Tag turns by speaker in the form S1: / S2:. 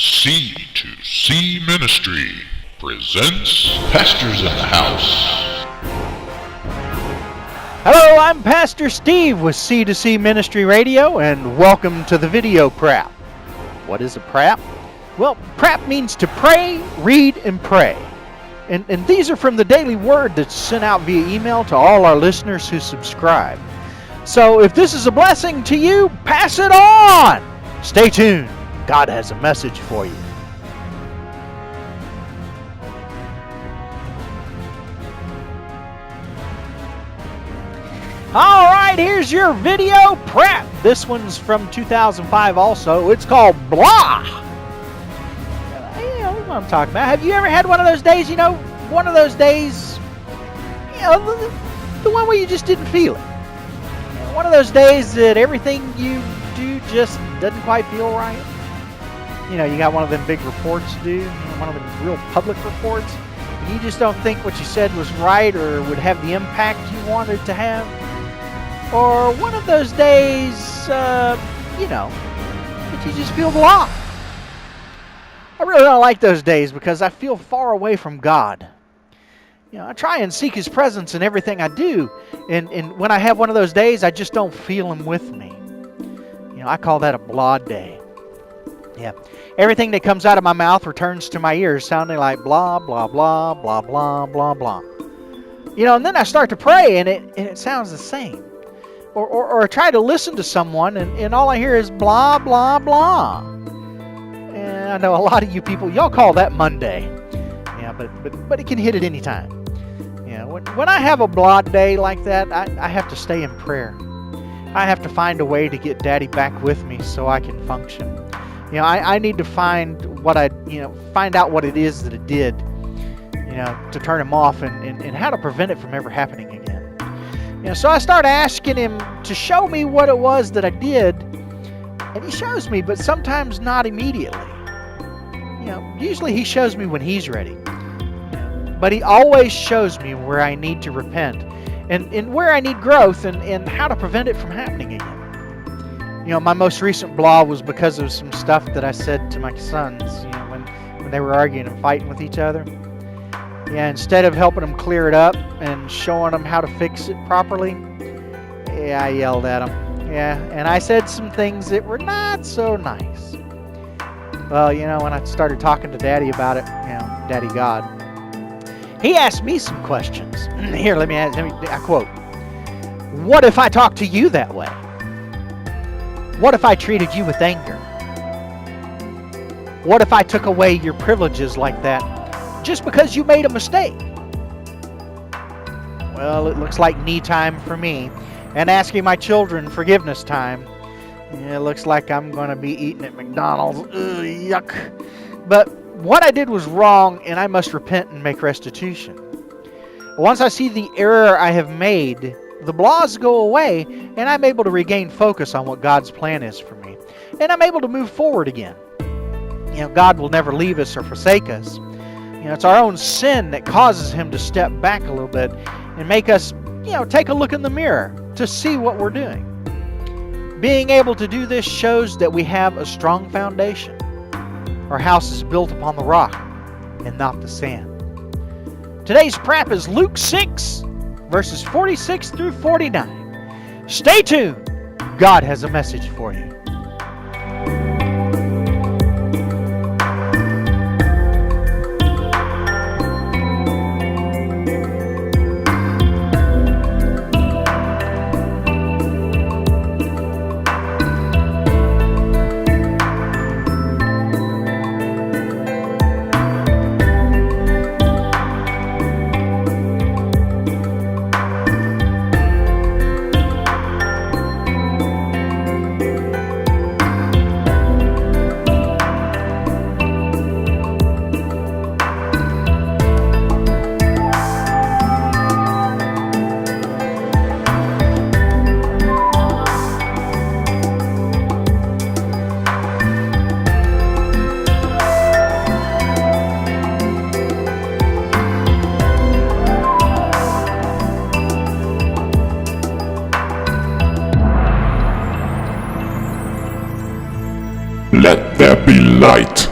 S1: C2C Ministry presents Pastors in the House.
S2: Hello, I'm Pastor Steve with C2C Ministry Radio, and welcome to the video PRaP. What is a PRaP? Well, PRaP means to pray, read, and pray. And these are from the daily word that's sent out via email to all our listeners who subscribe. So if this is a blessing to you, pass it on! Stay tuned. God has a message for you. Alright, here's your video PRaP. This one's from 2005 also. It's called Blah. You know what I'm talking about. Have you ever had one of those days, one of those days, the one where you just didn't feel it? One of those days that everything you do just doesn't quite feel right. You got one of them big reports to do, one of them real public reports, and you just don't think what you said was right or would have the impact you wanted to have. Or one of those days, that you just feel blah. I really don't like those days because I feel far away from God. I try and seek His presence in everything I do, and when I have one of those days, I just don't feel Him with me. I call that a blah day. Yeah, everything that comes out of my mouth returns to my ears, sounding like blah, blah, blah, blah, blah, blah, blah. And then I start to pray, and it sounds the same. Or I try to listen to someone, and all I hear is blah, blah, blah. And I know a lot of you people, y'all call that Monday. Yeah, but it can hit at any time. When I have a blah day like that, I have to stay in prayer. I have to find a way to get Daddy back with me so I can function. I need to find find out what it is that it did, to turn him off and how to prevent it from ever happening again. So I start asking him to show me what it was that I did, and he shows me, but sometimes not immediately. Usually he shows me when he's ready. But he always shows me where I need to repent and where I need growth and how to prevent it from happening again. My most recent blah was because of some stuff that I said to my sons, when they were arguing and fighting with each other. Instead of helping them clear it up and showing them how to fix it properly, I yelled at them. And I said some things that were not so nice. Well, when I started talking to Daddy about it, Daddy God, he asked me some questions. Here, I quote, "What if I talked to you that way? What if I treated you with anger? What if I took away your privileges like that just because you made a mistake?" Well, it looks like knee time for me, and asking my children forgiveness time. It looks like I'm going to be eating at McDonald's. Ugh, yuck. But what I did was wrong, and I must repent and make restitution. Once I see the error I have made, the blahs go away, and I'm able to regain focus on what God's plan is for me. And I'm able to move forward again. God will never leave us or forsake us. It's our own sin that causes Him to step back a little bit and make us, take a look in the mirror to see what we're doing. Being able to do this shows that we have a strong foundation. Our house is built upon the rock and not the sand. Today's PRaP is Luke 6, verses 46 through 49. Stay tuned. God has a message for you.
S1: Let there be light.